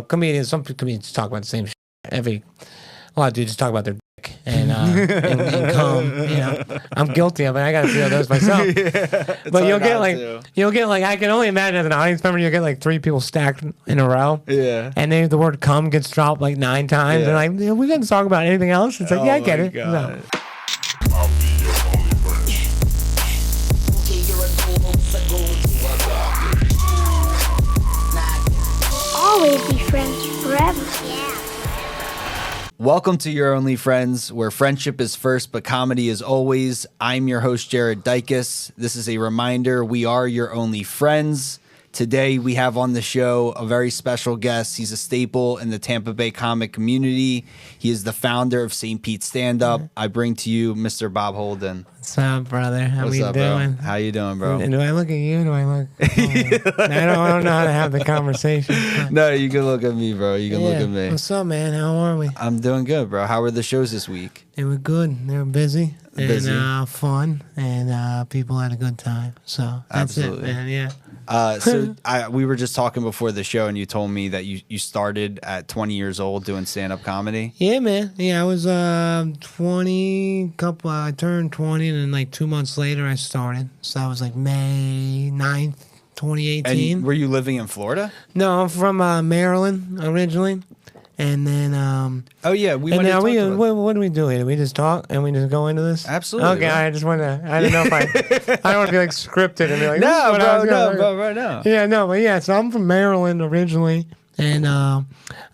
comedians. Some comedians talk about the same shit. A lot of dudes just talk about their dick and cum. I'm guilty of it. I got to feel those myself. But you'll get like I can only imagine as an audience member, you'll get like 3 people stacked in a row. Yeah. And then the word cum gets dropped like 9 times. Yeah. And like, we didn't talk about anything else. It's like, I get it. No. Always be friends forever. Welcome to Your Only Friends, where friendship is first, but comedy is always. I'm your host, Jared Dykas. This is a reminder, we are your only friends. Today, we have on the show a very special guest. He's a staple in the Tampa Bay comic community. He is the founder of St. Pete Stand Up. I bring to you Mr. Bob Holden. What's up, brother? What's we up, doing? Bro? How you doing, bro? And do I look at you? Do I look? I don't know how to have the conversation. No, you can look at me, bro. You can look at me. What's up, man? How are we? I'm doing good, bro. How were the shows this week? They were good. They were busy and fun, and people had a good time. So that's it, man. Yeah. We were just talking before the show, and you told me that you started at 20 years old doing stand-up comedy. Yeah, man. Yeah, I was 20. I turned 20, and then like 2 months later, I started. So that was like May 9th, 2018. And were you living in Florida? No, I'm from Maryland originally. And then, oh yeah, what do we do here? Do we just talk and we just go into this? Absolutely. Okay, bro. I just want to. I don't know if I don't want to be like scripted and be like, no, bro. Yeah, no, but yeah. So I'm from Maryland originally, and I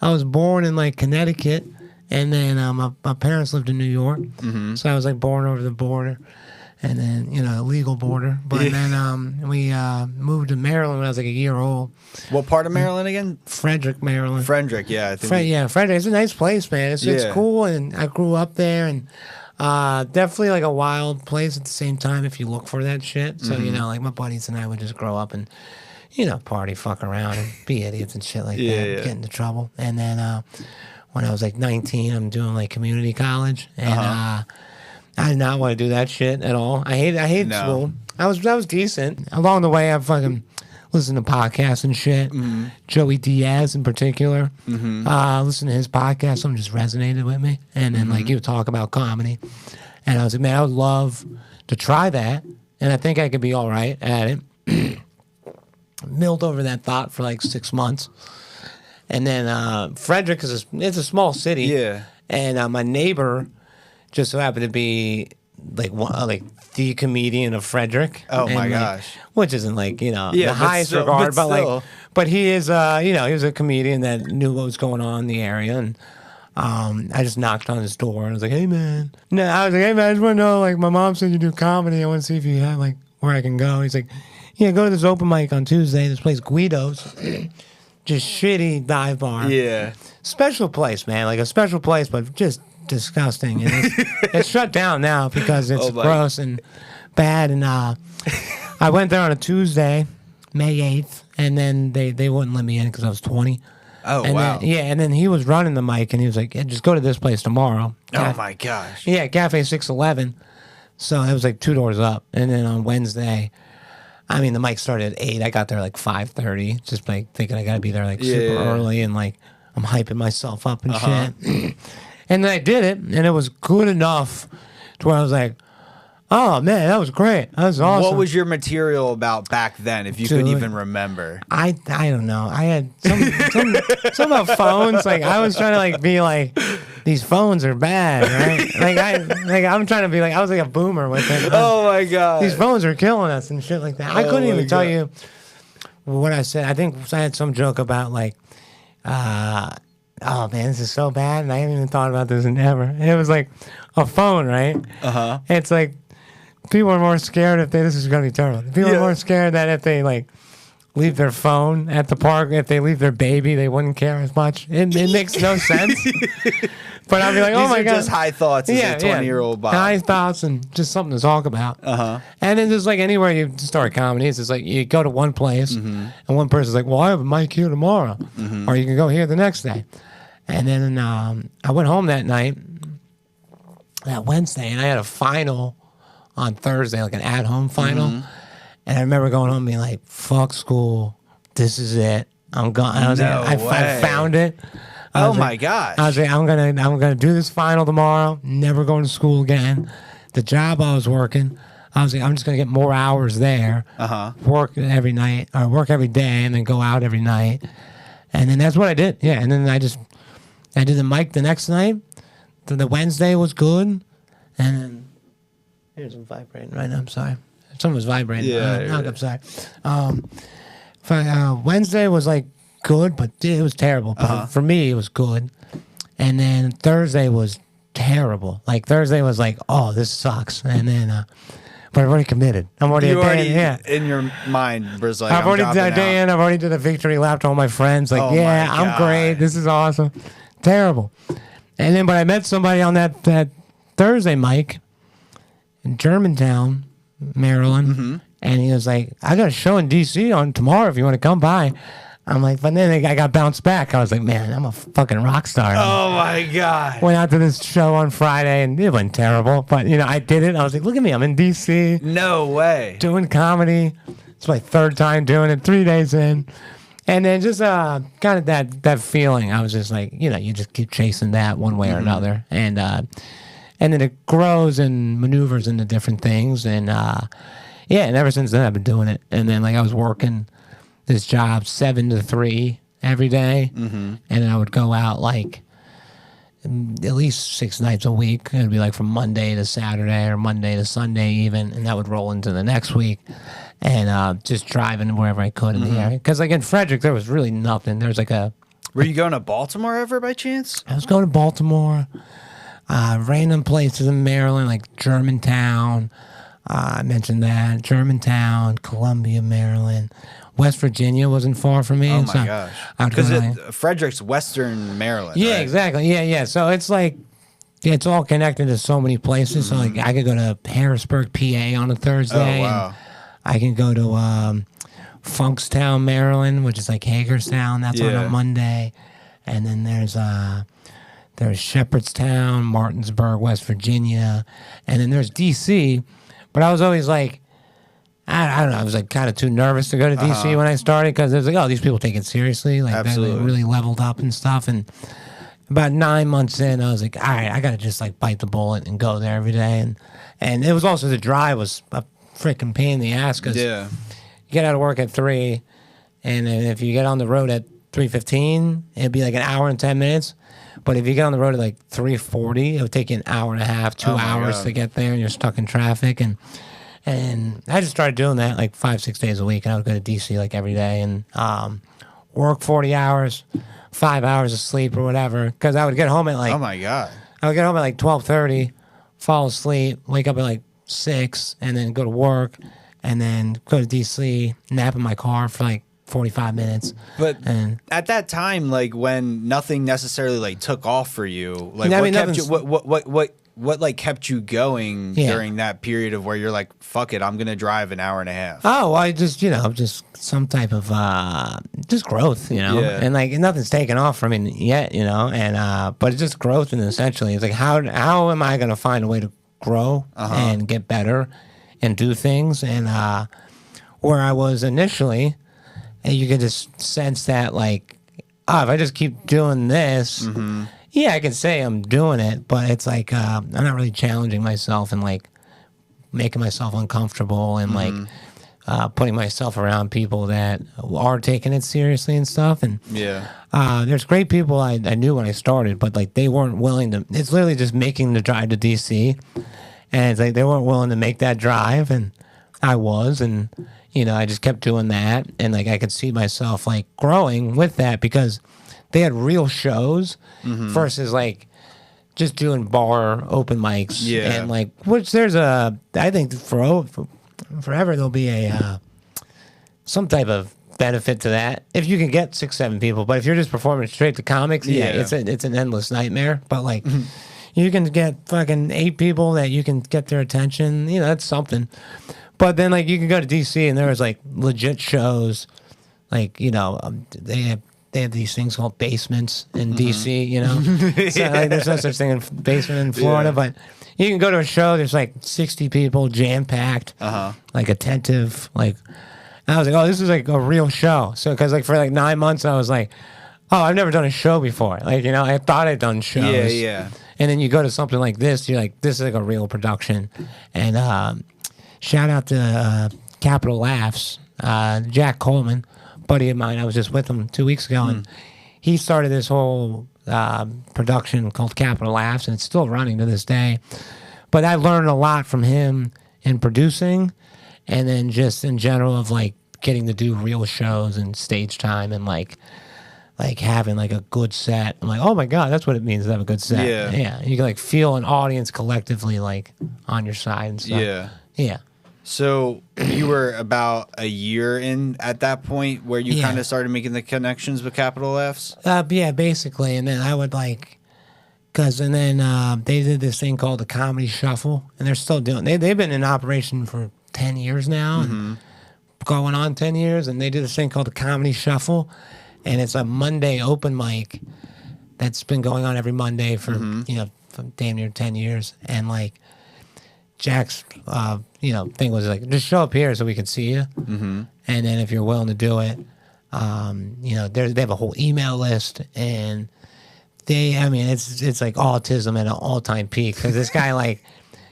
was born in like Connecticut, and then my parents lived in New York, so I was like born over the border. And then, legal border. But then we moved to Maryland when I was like a year old. What part of Maryland again? Frederick, Maryland. Frederick, yeah. Frederick. It's a nice place, man. It's cool, and I grew up there, and definitely like a wild place at the same time if you look for that shit. So, like my buddies and I would just grow up and, party, fuck around, and be idiots and shit like that, get into trouble. And then when I was like 19, I'm doing like community college, and I did not want to do that shit at all. I hate school. I was decent. Along the way, I fucking listened to podcasts and shit. Joey Diaz in particular. Listen to his podcast. Something just resonated with me. And then like he would talk about comedy. And I was like, man, I would love to try that. And I think I could be all right at it. Milled over that thought for like 6 months. And then Frederick it's a small city. Yeah. And my neighbor just so happened to be like the comedian of Frederick. Oh my gosh! Which isn't like the highest regard, but he is he was a comedian that knew what was going on in the area, and I just knocked on his door and I was like, hey man, I was just want to know, like, my mom said you do comedy. I want to see if you have like where I can go. He's like, yeah, go to this open mic on Tuesday. This place Guido's. Just shitty dive bar. Yeah, special place, man. Like a special place, but just disgusting. And it's shut down now because it's gross and bad. And I went there on a Tuesday, May 8th, and then they wouldn't let me in because I was 20. Oh, and wow. And then he was running the mic, and he was like, yeah, just go to this place tomorrow. Oh, my gosh. Yeah, Cafe 611. So it was like 2 doors up. And then on Wednesday, the mic started at 8. I got there like 5:30, just like thinking I got to be there like super early, and like I'm hyping myself up and shit. And then I did it, and it was good enough to where I was like, oh, man, that was great. That was awesome. What was your material about back then, if you could even remember? I don't know. I had some about phones. Like, I was trying to, like, be like, these phones are bad, right? I'm trying to be like, I was like a boomer with it. Oh, my God. These phones are killing us and shit like that. I couldn't even tell you what I said. I think I had some joke about, like, oh man, this is so bad, and I haven't even thought about this in ever. And it was like a phone, right? It's like people are more scared this is gonna be terrible. People are more scared that if they like leave their phone at the park, if they leave their baby, they wouldn't care as much. It makes no sense. But I'll be like, oh my God. Just high thoughts as a 20-year-old Bob. High thoughts and just something to talk about. And then just like anywhere you start comedy, it's just like you go to one place and one person's like, well, I have a mic here tomorrow. Or you can go here the next day. And then I went home that night, that Wednesday, and I had a final on Thursday, like an at-home final. And I remember going home and being like, fuck school. This is it. I'm gone. I was like, I found it. Oh my gosh. I was like, I'm gonna do this final tomorrow. Never going to school again. The job I was working, I was like, I'm just gonna get more hours there. Work every night or work every day, and then go out every night. And then that's what I did. Yeah, and then I did the mic the next night. The Wednesday was good, and then here's some vibrating right now. I'm sorry, something was vibrating. I'm sorry. Wednesday was like good, but it was terrible. But for me, it was good. And then Thursday was terrible. Like Thursday was like, oh, this sucks. And then, but I've already committed. I'm already in your mind. Was like, I've already done a day in. I've already did a victory lap to all my friends. Like, I'm great. This is awesome. Terrible. And then, but I met somebody on that Thursday mic in Germantown, Maryland. And he was like, I got a show in D.C. on tomorrow if you want to come by. I'm like, but then I got bounced back. I was like, man, I'm a fucking rock star. Oh, my God. Went out to this show on Friday, and it went terrible. But, I did it. I was like, look at me. I'm in D.C. No way. Doing comedy. It's my third time doing it, 3 days in. And then just kind of that feeling. I was just like, you just keep chasing that one way or another. And then it grows and maneuvers into different things. And, and ever since then, I've been doing it. And then, I was working this job 7 to 3 every day. And then I would go out, at least 6 nights a week. It would be, from Monday to Saturday or Monday to Sunday even. And that would roll into the next week. And just driving wherever I could in the area. Because, in Frederick, there was really nothing. There was, Were you going to Baltimore ever by chance? I was going to Baltimore. Random places in Maryland, like Germantown. I mentioned that. Germantown, Columbia, Maryland. West Virginia wasn't far from me. Oh, my gosh. Because Frederick's Western Maryland, Yeah, right? exactly. Yeah. So it's it's all connected to so many places. So, I could go to Harrisburg, PA on a Thursday. Oh, wow. And I can go to Funkstown, Maryland, which is Hagerstown. That's on a Monday. And then there's Shepherdstown, Martinsburg, West Virginia. And then there's D.C., but I was always I don't know. I was kind of too nervous to go to D.C. when I started because it was oh, these people take it seriously. They really leveled up and stuff. And about 9 months in, I was like, all right, I got to just bite the bullet and go there every day. And it was also the drive was a freaking pain in the ass because you get out of work at 3, and then if you get on the road at 3:15, it'd be an hour and 10 minutes. But if you get on the road at 3:40, it would take you an hour and a half, 2 hours to get there, and you're stuck in traffic. And I just started doing that 5-6 days a week, and I would go to DC every day and work 40 hours, 5 hours of sleep or whatever. Because I would get home at oh my God, I would get home at 12:30, fall asleep, wake up at 6, and then go to work, and then go to DC, nap in my car for 45 minutes. But at that time, when nothing necessarily took off for you, what kept you going during that period of where you're fuck it, I'm gonna drive an hour and a half? Oh, I just just some type of just growth, and nothing's taken off from me yet, and but it's just growth, and essentially it's how am I gonna find a way to grow and get better and do things, and where I was initially. And you could just sense that, if I just keep doing this, I can say I'm doing it, but it's I'm not really challenging myself and making myself uncomfortable and putting myself around people that are taking it seriously and stuff. And there's great people I knew when I started, but they weren't willing to. It's literally just making the drive to DC, and it's they weren't willing to make that drive, and I was, and. I just kept doing that, and I could see myself growing with that because they had real shows versus just doing bar open mics and which there's I think forever there'll be a some type of benefit to that if you can get 6-7 people, but if you're just performing straight to comics, it's an endless nightmare. But you can get fucking 8 people that you can get their attention, that's something. But then, you can go to DC and there was legit shows, they have these things called basements in DC, So there's no such thing in basement in Florida, but you can go to a show. There's 60 people, jam packed, attentive, And I was like, oh, this is like a real show. So, because like for like 9 months, I was like, oh, I've never done a show before. Like, you know, I thought I'd done shows. Yeah, yeah. And then you go to something like this, you're like, this is like a real production. And shout out to Capital Laughs, Jack Coleman, buddy of mine. I was just with him 2 weeks ago, and he started this whole production called Capital Laughs, and it's still running to this day. But I learned a lot from him in producing, and then just in general of like getting to do real shows and stage time and like having like a good set. I'm like, oh my God, that's what it means to have a good set. Yeah. Yeah. You can like feel an audience collectively like on your side and stuff. Yeah. Yeah. So you were about a year in at that point where you kind of started making the connections with Capital F's? Yeah, basically. And then I would like, and then they did this thing called the Comedy Shuffle, and they're still doing they've been in operation for 10 years now, and going on 10 years, and they did this thing called the Comedy Shuffle, and it's a Monday open mic that's been going on every Monday for, for damn near 10 years. And like Jack's, thing was like, just show up here so we can see you. Mm-hmm. And then if you're willing to do it, they have a whole email list, and it's like autism at an all-time peak, because this guy, like,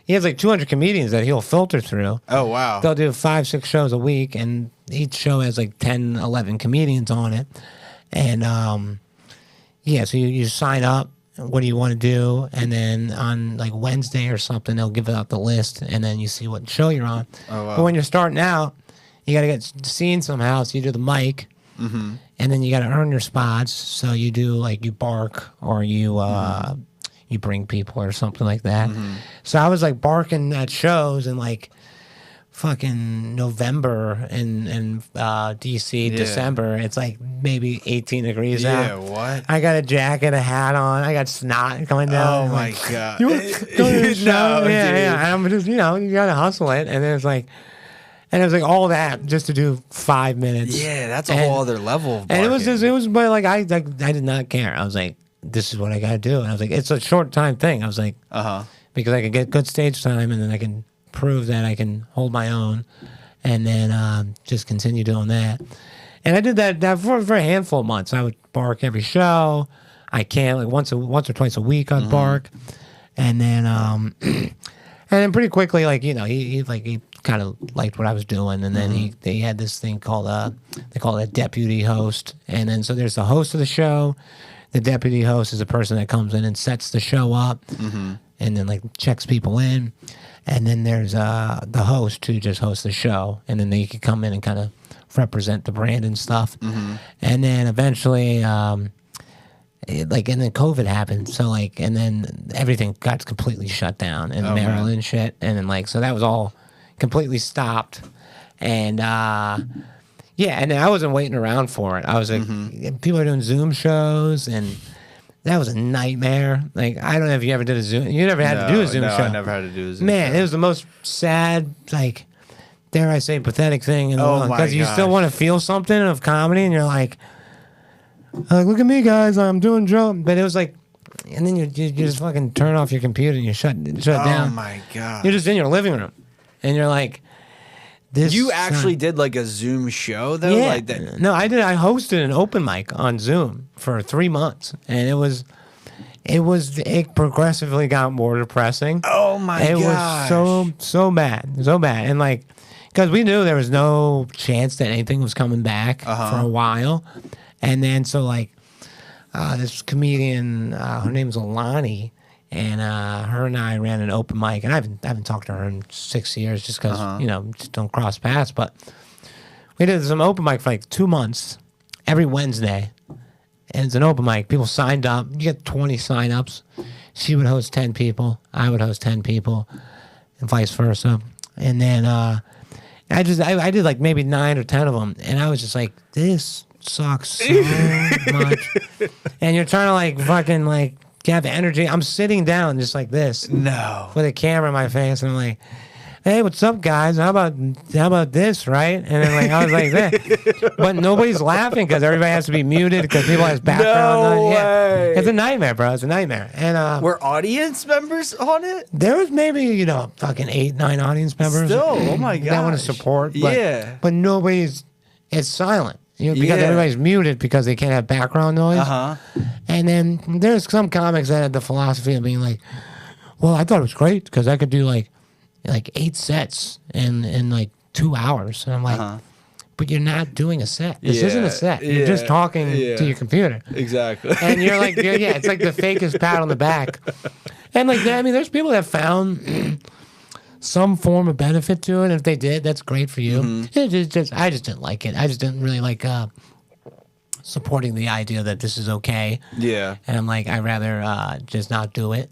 he has like 200 comedians that he'll filter through. Oh, wow. They'll do 5-6 shows a week, and each show has like 10, 11 comedians on it. And, so you sign up, what do you want to do? And then on like Wednesday or something, they'll give out the list, and then you see what show you're on. Oh, wow. But when you're starting out, you got to get seen somehow, so you do the mic. Mm-hmm. And then you got to earn your spots. So you do like you bark, or you you bring people or something like that. Mm-hmm. So I was like barking at shows in like fucking November in DC, December. It's like maybe 18 degrees out. Yeah, what? I got a jacket, a hat on. I got snot coming down. Oh my God. You want to go to the show? No, yeah, dude. yeah. And I'm just, you got to hustle it. And then it's like, and it was like all that just to do 5 minutes. Yeah, that's a whole other level of barking. And it was, but like I did not care. I was like, this is what I got to do. And I was like, it's a short time thing. I was like, because I can get good stage time, and then I can prove that I can hold my own, and then just continue doing that. And I did that for a handful of months. I would bark every show. I can't, like once or twice a week I'd bark. And then pretty quickly, like, he kind of liked what I was doing, and then they had this thing called they call it a deputy host. And then so there's the host of the show. The deputy host is a person that comes in and sets the show up, and then like checks people in. And then there's the host who just hosts the show, and then they could come in and kind of represent the brand and stuff. And then eventually, and then COVID happened. So like, and then everything got completely shut down in Maryland and shit. And then like, so that was all completely stopped. And and then I wasn't waiting around for it. I was like, people are doing Zoom shows, and that was a nightmare. Like, I don't know if you ever did a Zoom. You never had to do a Zoom show. I never had to do a Zoom Man, show. it was the most sad, like, dare I say, pathetic thing in the world. Because you still want to feel something of comedy, and you're like, look at me, guys, I'm doing joke. But it was like, and then you just fucking turn off your computer and you shut down. Oh my God. You're just in your living room, and you're like, this. You actually did like a Zoom show though? Yeah. Like that? No, I did. I hosted an open mic on Zoom for 3 months, and it progressively got more depressing. Oh my god. It was so bad. And like, because we knew there was no chance that anything was coming back for a while. And then so like this comedian, her name's Alani, and her and I ran an open mic, and I haven't talked to her in 6 years just because just don't cross paths. But we did some open mic for like 2 months every Wednesday, and it's an open mic. People signed up. You get 20 sign-ups. She would host 10 people. I would host 10 people, and vice versa. And then I did like maybe 9 or 10 of them, and I was just like, this sucks so much. And you're trying to like fucking like have energy. I'm sitting down just like this. No. With a camera in my face, and I'm like, hey, what's up, guys? How about this, right? And then like I was like that, but nobody's laughing because everybody has to be muted because people have background. No way. It's a nightmare, bro. It's a nightmare. And were audience members on it? there was maybe fucking 8-9 audience members. Still, oh my god, that want to support. But, yeah, but nobody's. It's silent. Because Yeah. everybody's muted because they can't have background noise. And then there's some comics that had the philosophy of being like, well, I thought it was great because I could do like 8 sets in like 2 hours. And I'm like, but you're not doing a set. This isn't a set. You're just talking to your computer. Exactly. And you're like, it's like the fakest pat on the back. And like, I mean, there's people that found some form of benefit to it. If they did, that's great for you. I just didn't like it. I just didn't really like supporting the idea that this is okay. Yeah. And I'm like, I'd rather just not do it.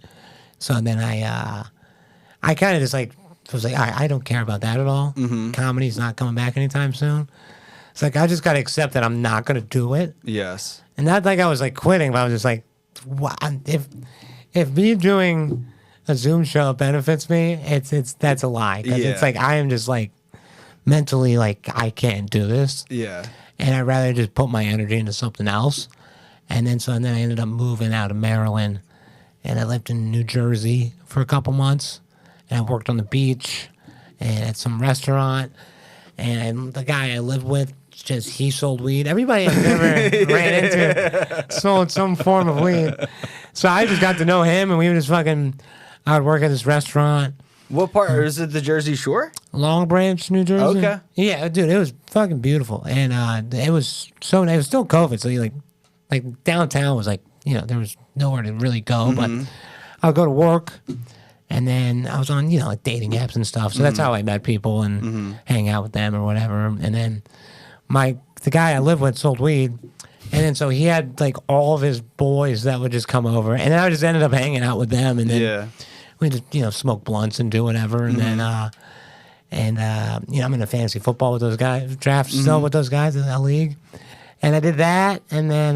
So then I kind of just like was like, I don't care about that at all. Comedy's not coming back anytime soon. It's like I just got to accept that I'm not going to do it. Yes. And not like I was like quitting, but I was just like, if me doing a Zoom show benefits me, that's a lie. Because it's like I am just like mentally like I can't do this. Yeah. And I'd rather just put my energy into something else. And then I ended up moving out of Maryland, and I lived in New Jersey for a couple months, and I worked on the beach and at some restaurant. And the guy I lived with, he sold weed. Everybody I've ever ran into sold some form of weed. So I just got to know him, and we would just I would work at this restaurant. What part? Is it the Jersey Shore? Long Branch, New Jersey. Okay. Yeah, dude, it was fucking beautiful. And it was it was still COVID, so you like downtown was like, there was nowhere to really go. But I would go to work, and then I was on, like dating apps and stuff. So that's how I met people and hang out with them or whatever. And then the guy I lived with sold weed. And then so he had like all of his boys that would just come over. And then I just ended up hanging out with them. And then we just, smoke blunts and do whatever. And then, I'm in a fantasy football with those guys, draft still with those guys in that league. And I did that. And then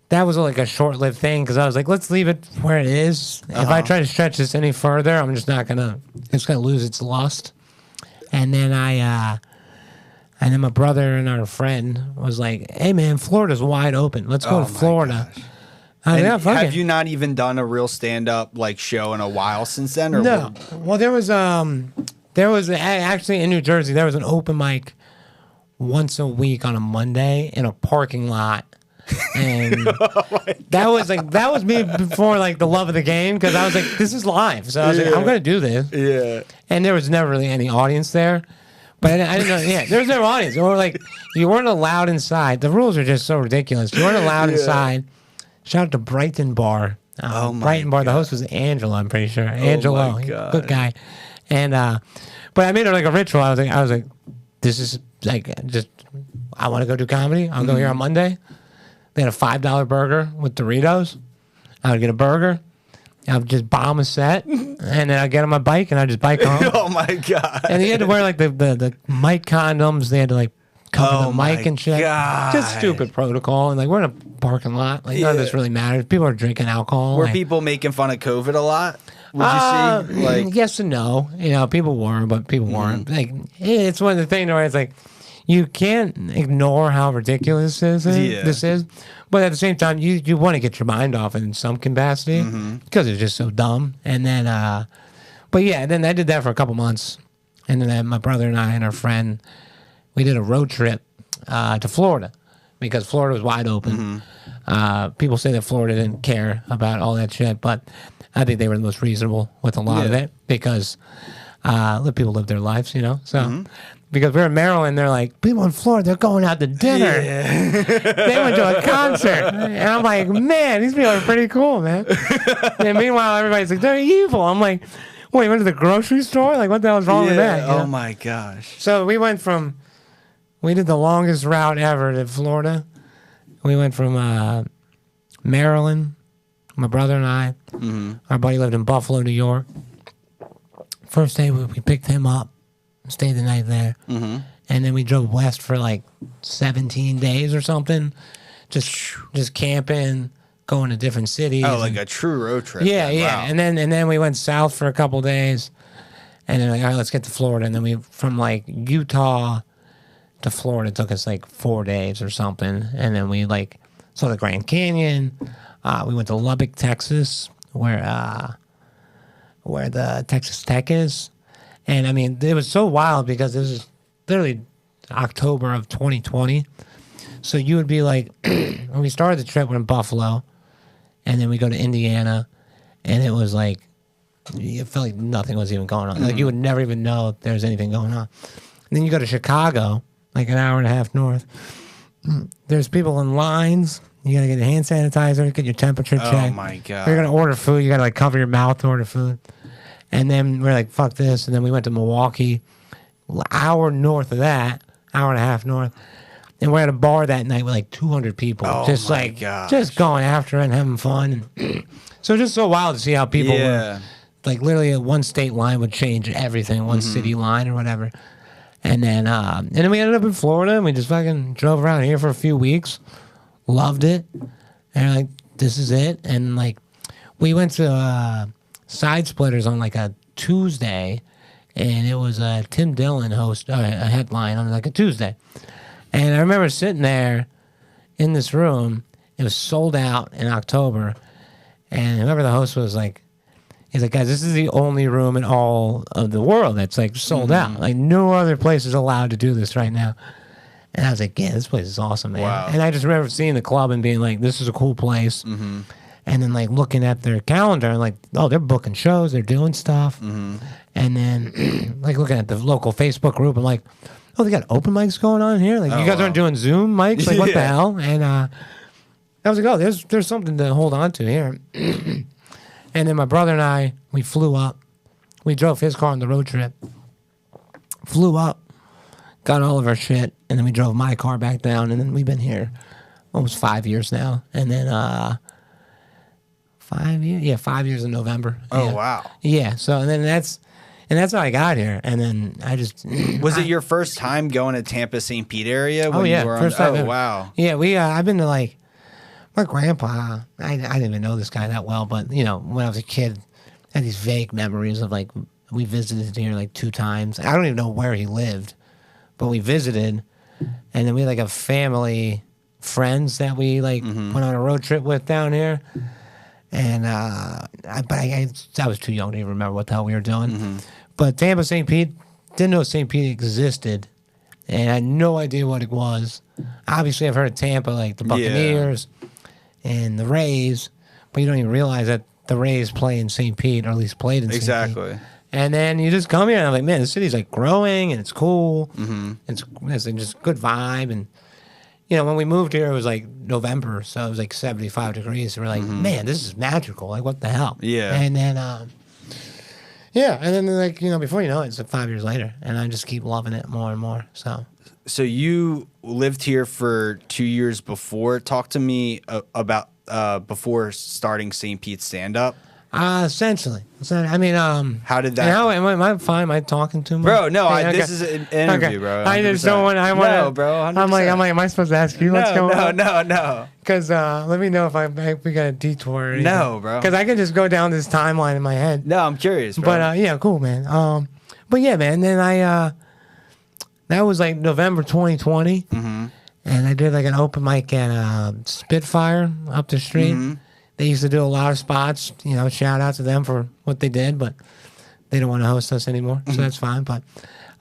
that was like a short-lived thing because I was like, let's leave it where it is. If I try to stretch this any further, I'm just not it's going to lose its lust. And then and then my brother and our friend was like, hey, man, Florida's wide open. Let's go to Florida. Have you not even done a real stand-up like show in a while since then? Or no. Well, there was actually in New Jersey, there was an open mic once a week on a Monday in a parking lot. And that was me before like the love of the game because I was like, this is live. So I was like, I'm going to do this. Yeah. And there was never really any audience there. But I didn't know. Yeah, there was no audience. Or like you weren't allowed inside. The rules are just so ridiculous. You weren't allowed inside. Shout out to Brighton Bar. Brighton Bar. The host was Angelo. I'm pretty sure. Angelo, good guy. And but I made it like a ritual. I was like, this is like just I want to go do comedy. I'll go here on Monday. They had a $5 burger with Doritos. I would get a burger. I would just bomb a set, and then I'd get on my bike, and I'd just bike home. Oh, my God. And you had to wear, like, the mic condoms. They had to, like, cover the mic and shit. God. Just stupid protocol. And, like, we're in a parking lot. Like, none of this really matters. People are drinking alcohol. Were people making fun of COVID a lot? Would you see? Like, yes and no. People were, but people weren't. Like, it's one of the things where it's like, you can't ignore how ridiculous this is. But at the same time, you want to get your mind off it in some capacity because it's just so dumb. And then, but yeah, then I did that for a couple months. And then my brother and I and our friend, we did a road trip to Florida because Florida was wide open. People say that Florida didn't care about all that shit, but I think they were the most reasonable with a lot of it because people live their lives, So because we're in Maryland, they're like, people in Florida, they're going out to dinner. Yeah. They went to a concert. And I'm like, man, these people are pretty cool, man. And meanwhile, everybody's like, they're evil. I'm like, wait, you went to the grocery store? Like, what the hell's wrong with that? Oh, my gosh. So we did the longest route ever to Florida. We went from Maryland, my brother and I. Our buddy lived in Buffalo, New York. First day, we picked him up. Stayed the night there, and then we drove west for like 17 days or something, just camping, going to different cities. Oh, like a true road trip. Yeah, yeah. Wow. And then we went south for a couple days, And then like, all right, let's get to Florida. And then we, from like Utah to Florida, took us like 4 days or something. And then we like saw the Grand Canyon. We went to Lubbock, Texas, where the Texas Tech is. And I mean, it was so wild because this is literally October of 2020. So you would be like, when we started the trip, we're in Buffalo, and then we go to Indiana, and it was like, it felt like nothing was even going on. Like you would never even know if there was anything going on. And then you go to Chicago, like an hour and a half north. There's people in lines. You gotta get your hand sanitizer, get your temperature checked. Oh my God. If you're gonna order food, you gotta like cover your mouth to order food. And then we're like, fuck this. And then we went to Milwaukee, hour north of that, hour and a half north. And we're at a bar that night with like 200 people. Oh just my like, gosh. just going after it and having fun. And so just so wild to see how people were. Like literally one state line would change everything, one city line or whatever. And then we ended up in Florida and we just fucking drove around here for a few weeks. Loved it. And we're like, this is it. And like, we went to Side Splitters on like a Tuesday, and it was Tim Dillon host a headline on like a Tuesday. And I remember sitting there in this room. It was sold out in October. And I remember the host was like, he's like, guys, this is the only room in all of the world that's like sold out. Like no other place is allowed to do this right now. And I was like, yeah, this place is awesome, man. Wow. And I just remember seeing the club and being like, this is a cool place. And then like looking at their calendar and like, oh, they're booking shows, they're doing stuff. And then like looking at the local Facebook group, I'm like, oh, they got open mics going on here? Like you guys aren't doing Zoom mics? Like what the hell? And I was like, oh, there's something to hold on to here. And then my brother and I, we flew up. We drove his car on the road trip. Flew up, got all of our shit, and then we drove my car back down, and then we've been here almost 5 years now. And then 5 years? Yeah, 5 years in November. Oh, yeah. wow. Yeah, so and then that's how I got here. And then I just... Was it your first time going to Tampa, St. Pete area? When you were first time ever. Wow. Yeah, I've been to like... My grandpa, I didn't even know this guy that well, but, you know, when I was a kid, I had these vague memories of, like, we visited here, like, 2 times. I don't even know where he lived, but we visited, and then we had, like, a family friends that we, like, went on a road trip with down here, and, I was too young to even remember what the hell we were doing. But Tampa, St. Pete, didn't know St. Pete existed, and I had no idea what it was. Obviously, I've heard of Tampa, like, the Buccaneers... and the Rays, but you don't even realize that the Rays play in St. Pete, or at least played in St. Pete. Exactly. And then you just come here, and I'm like, man, the city's like growing, and it's cool. It's just good vibe. And, you know, when we moved here, it was like November, so it was like 75 degrees. So we're like, man, this is magical. Like, what the hell? Yeah. And then, and then, like, you know, before you know it, it's like 5 years later, and I just keep loving it more and more, so... So you lived here for 2 years before. Talk to me about before starting St. Pete's stand-up. Essentially. I mean, how did that? Am I fine? Am I talking too much? Bro, no. Okay. This is an interview, okay. bro. 100%. I just don't want. No, bro. 100%. I'm like, am I supposed to ask you what's going on? No. Because let me know if we got a detour. No, bro. Because I can just go down this timeline in my head. No, I'm curious, bro. But yeah, cool, man. But yeah, man. Then that was like November 2020, and I did like an open mic at Spitfire up the street. They used to do a lot of spots. You know, shout out to them for what they did, but they don't want to host us anymore, so that's fine. But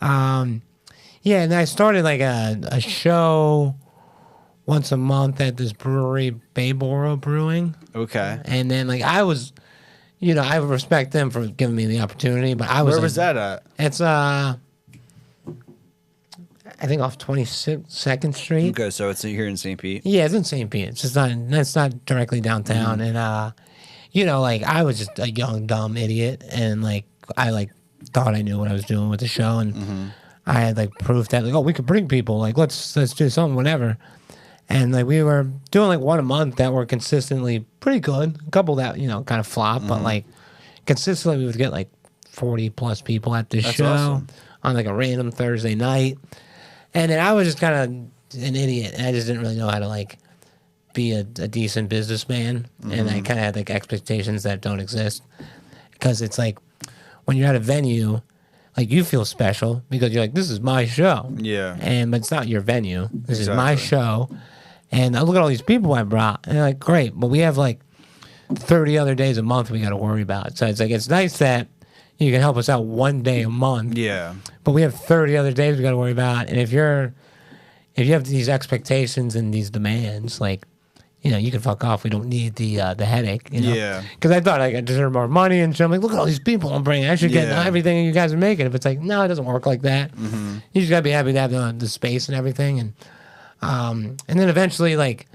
yeah, and I started like a show once a month at this brewery, Bayboro Brewing. Okay. And then like I was, you know, I respect them for giving me the opportunity, but I was. Where was that at? It's I think off 22nd Street. Okay, so it's here in St. Pete. Yeah, it's in St. Pete. It's just not. It's not directly downtown. And you know, like I was just a young dumb idiot, and like I like thought I knew what I was doing with the show, and I had like proof that like, oh, we could bring people. Like let's do something, whatever. And like we were doing like one a month that were consistently pretty good. A couple that, you know, kind of flop, but like consistently we would get like 40 plus people at this show awesome. On like a random Thursday night. And then I was just kind of an idiot, and I just didn't really know how to like be a decent businessman. And I kind of had like expectations that don't exist, because it's like when you're at a venue like you feel special because you're like, this is my show. Yeah. But it's not your venue. This is Exactly. my show. And I look at all these people I brought, and they're like, great, but we have like 30 other days a month we got to worry about. So it's like, it's nice that you can help us out one day a month. Yeah. But we have 30 other days we got to worry about. And if you have these expectations and these demands, like, you know, you can fuck off. We don't need the headache, you know? Yeah. Because I thought I deserve more money and shit. I'm like, look at all these people I'm bringing. I should get everything you guys are making. If it's like, no, it doesn't work like that. Mm-hmm. You just got to be happy to have the space and everything. And then eventually, like,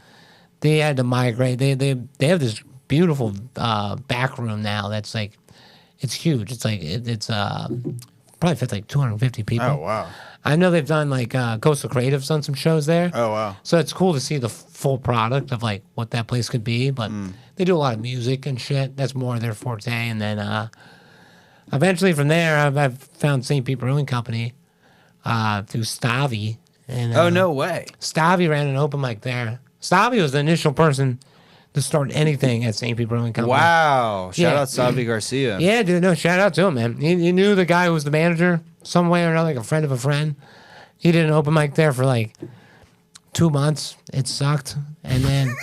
they had to migrate. They have this beautiful back room now that's like, it's huge. It's like, it's probably fits like 250 people. Oh, wow. I know they've done like Coastal Creative's done some shows there. Oh, wow. So it's cool to see the full product of like what that place could be. But they do a lot of music and shit. That's more their forte. And then eventually from there, I've found St. Pete Brewing Company through Stavi. And, Oh, no way. Stavi ran an open mic there. Stavi was the initial person to start anything at St. Pete Brewing Company. Wow. Shout Yeah. out Savi Garcia. Yeah, dude. No, shout out to him, man. He knew the guy who was the manager some way or another, like a friend of a friend. He did an open mic there for like 2 months. It sucked. And then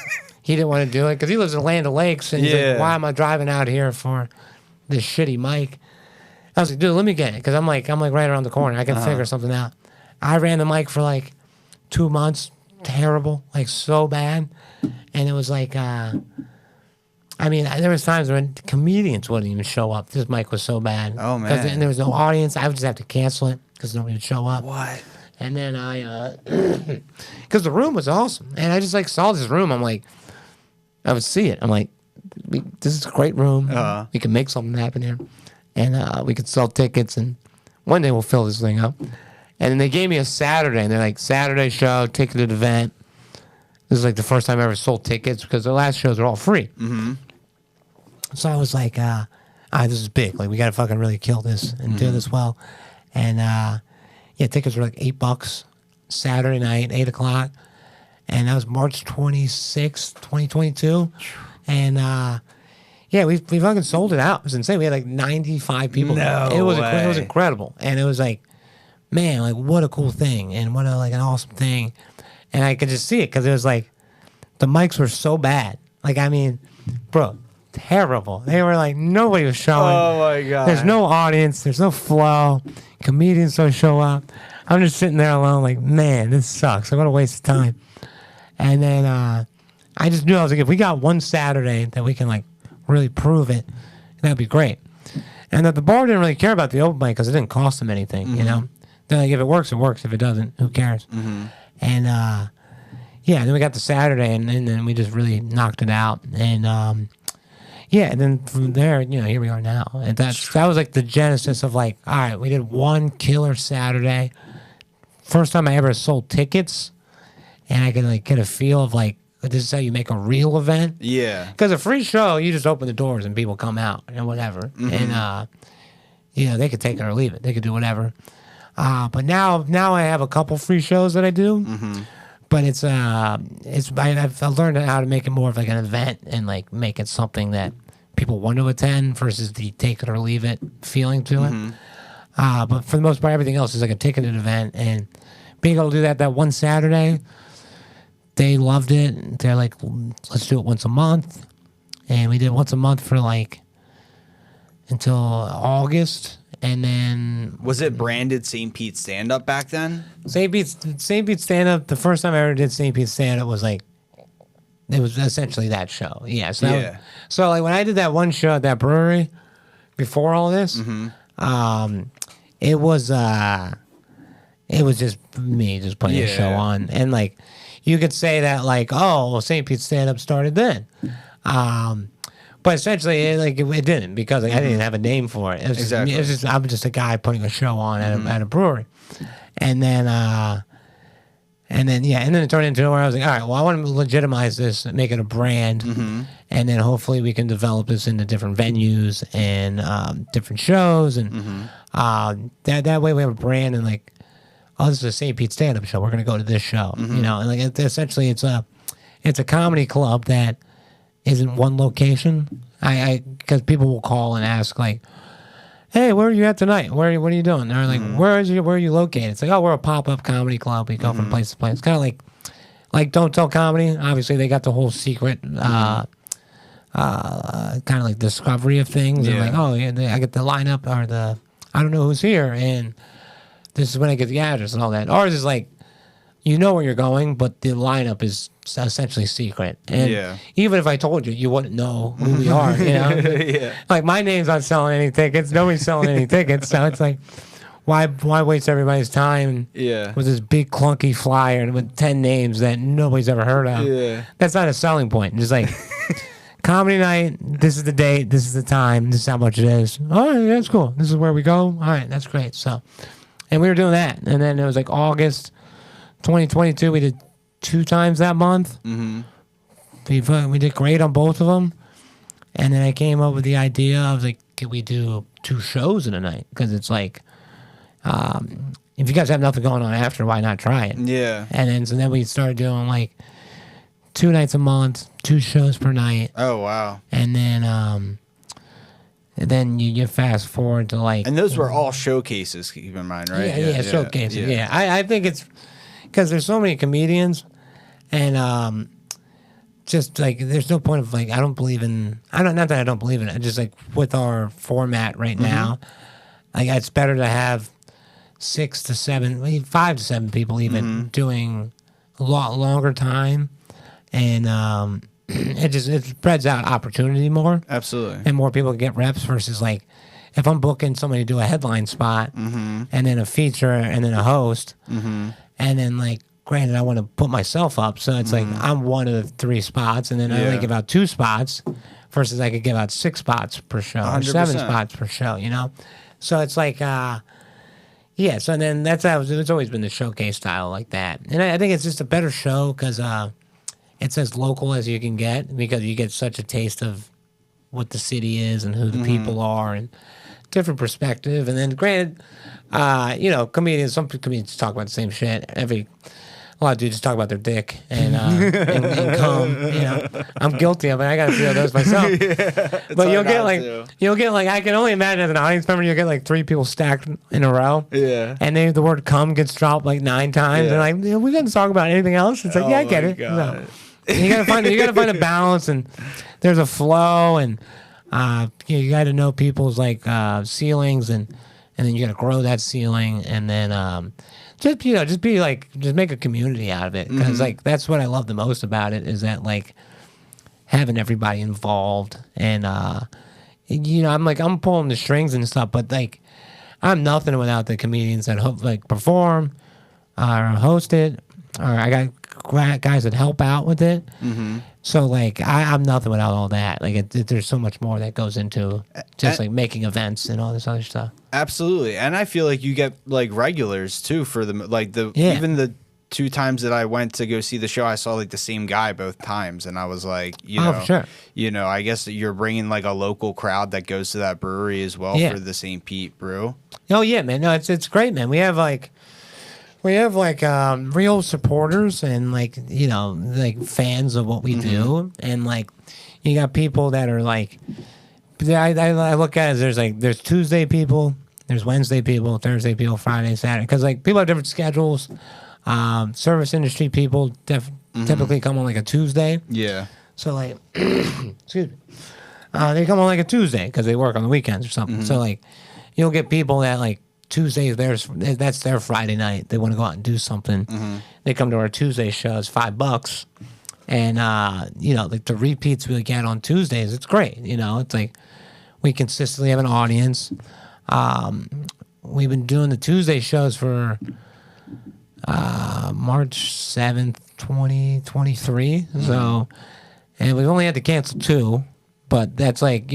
he didn't want to do it because he lives in Land O'Lakes. And he's Yeah. like, why am I driving out here for this shitty mic? I was like, dude, let me get it. Because I'm like right around the corner. I can figure something out. I ran the mic for like 2 months. Terrible. Like so bad. And it was like, I mean, there was times when comedians wouldn't even show up. This mic was so bad. Oh, man. And there was no audience. I would just have to cancel it because nobody would show up. What? And then because the room was awesome. And I just like saw this room. I'm like, I would see it. I'm like, this is a great room. We can make something happen here. And we could sell tickets. And one day we'll fill this thing up. And then they gave me a Saturday. And they're like, Saturday show, ticketed event. This is like the first time I ever sold tickets because the last shows are all free. Mm-hmm. So I was like, this is big. Like, we got to fucking really kill this and do this well. And, yeah, tickets were like $8 Saturday night, 8 o'clock. And that was March 26th, 2022. And, yeah, we fucking sold it out. It was insane. We had like 95 people. No it was way. It was incredible. And it was like, man, like, what a cool thing. And what like an awesome thing. And I could just see it because it was like, the mics were so bad. Like, I mean, bro, terrible. They were like, nobody was showing. Oh, my God. There's no audience. There's no flow. Comedians don't show up. I'm just sitting there alone like, man, this sucks. I'm going to waste of time. And then I just knew, I was like, if we got one Saturday that we can, like, really prove it, that'd be great. And that the bar didn't really care about the open mic because it didn't cost them anything, you know? They're like, if it works, it works. If it doesn't, who cares? And, yeah, then we got the Saturday, and then we just really knocked it out. And, yeah, and then from there, you know, here we are now. And that was like the genesis of like, all right, we did one killer Saturday. First time I ever sold tickets, and I could like get a feel of like, this is how you make a real event. Yeah. Because a free show, you just open the doors and people come out and whatever. And, you know, they could take it or leave it. They could do whatever. But now I have a couple free shows that I do. But I've learned how to make it more of like an event and like make it something that people want to attend versus the take it or leave it feeling to it. But for the most part, everything else is like a ticketed event. And being able to do that one Saturday, they loved it. They're like, let's do it once a month. And we did it once a month for like until August. And then Was it branded St. Pete stand up back then? St. Pete stand up. The first time I ever did St. Pete stand up was like, it was essentially that show. Yeah. So, so like when I did that one show at that brewery before all this, it was just me just putting a show on. And like, you could say that like, oh, well, St. Pete stand up started then. But essentially, it didn't because like, I didn't have a name for it. It was Exactly. I'm just a guy putting a show on at a brewery, and then it turned into where I was like, all right, well, I want to legitimize this, make it a brand, and then hopefully we can develop this into different venues and different shows, and that way we have a brand and like, oh, this is a St. Pete stand-up show. We're gonna go to this show, you know, and like essentially it's a comedy club that isn't one location. Because people will call and ask like, hey, where are you at tonight? What are you doing? They're like, where are you located? It's like, oh, we're a pop-up comedy club. We go from place to place. It's kind of like Don't Tell Comedy. Obviously, they got the whole secret kind of like discovery of things. And like, oh, yeah, I get the lineup or I don't know who's here, and this is when I get the address and all that. Ours is like, you know where you're going, but the lineup is essentially secret. And even if I told you, you wouldn't know who we are, you know? Like, my name's not selling any tickets. Nobody's selling any tickets. So it's like, why waste everybody's time with this big clunky flyer with 10 names that nobody's ever heard of? Yeah. That's not a selling point. Just like, comedy night, this is the date, this is the time, this is how much it is. Oh, yeah, that's cool. This is where we go. All right, that's great. So, and we were doing that. And then it was like August 2022, we did 2 times that month. We did great on both of them. And then I came up with the idea. I was like, can we do 2 shows in a night? Because it's like, if you guys have nothing going on after, why not try it? Yeah. And then we started doing like 2 nights a month, 2 shows per night. Oh, wow. And then you fast forward to like... And those were all showcases, keep in mind, right? Yeah, showcases, yeah. I think it's... Because there's so many comedians, and just like there's no point of like I don't believe in not that I don't believe in it. Just like with our format right now, like it's better to have 6 to 7, 5 to 7 people even doing a lot longer time, and it spreads out opportunity more. Absolutely, and more people get reps versus like if I'm booking somebody to do a headline spot and then a feature and then a host. And then, like, granted, I want to put myself up. So it's like I'm one of the 3 spots. And then I only give out 2 spots versus I could give out 6 spots per show 100%. Or 7 spots per show, you know? So it's like, so then that's how it's always been the showcase style like that. And I think it's just a better show because it's as local as you can get because you get such a taste of what the city is and who the people are and different perspective. And then granted, some comedians talk about the same shit. A lot of dudes talk about their dick and cum. You know, I'm guilty of it. I got a few of those myself. But you'll get like I can only imagine as an audience member, you'll get like 3 people stacked in a row. Yeah. And then the word cum gets dropped like 9 times. Yeah. And like, we didn't talk about anything else. It's like, I get it. No. You gotta find a balance, and there's a flow, and you got to know people's like ceilings and then you got to grow that ceiling, and then just make a community out of it because like that's what I love the most about it is that like having everybody involved, and I'm pulling the strings and stuff, but like I'm nothing without the comedians that perform or host it, or I got guys that help out with it. So, like, I'm nothing without all that. Like, there's so much more that goes into just, like, making events and all this other stuff. Absolutely. And I feel like you get, like, regulars, too, for them. Like, even the 2 times that I went to go see the show, I saw, like, the same guy both times. And I was like, for sure. I guess that you're bringing, like, a local crowd that goes to that brewery as well for the St. Pete brew. Oh, yeah, man. No, it's great, man. We have real supporters and like fans of what we do, and like you got people that are like I look at it as there's Tuesday people, there's Wednesday people, Thursday people, Friday, Saturday, because like people have different schedules. Service industry people typically come on like a Tuesday. Yeah. So like, excuse me, they come on like a Tuesday because they work on the weekends or something. So like, you'll get people that like. Tuesday that's their Friday night. They want to go out and do something. They come to our Tuesday shows, $5, and like the repeats we get on Tuesdays, it's great. It's like we consistently have an audience. We've been doing the Tuesday shows for March 7th, 2023. So, and we've only had to cancel 2, but that's like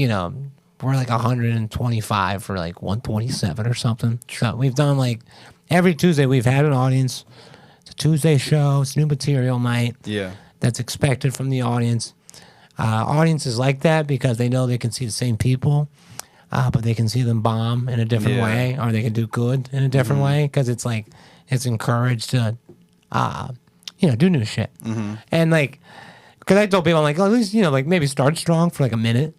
we're like 125 for like 127 or something. So we've done like every Tuesday we've had an audience. It's a Tuesday show. It's new material night. Yeah. That's expected from the audience. Audiences like that because they know they can see the same people, but they can see them bomb in a different way, or they can do good in a different way because it's like it's encouraged to, do new shit. And like Because I told people, I'm like, at least, like maybe start strong for like a minute.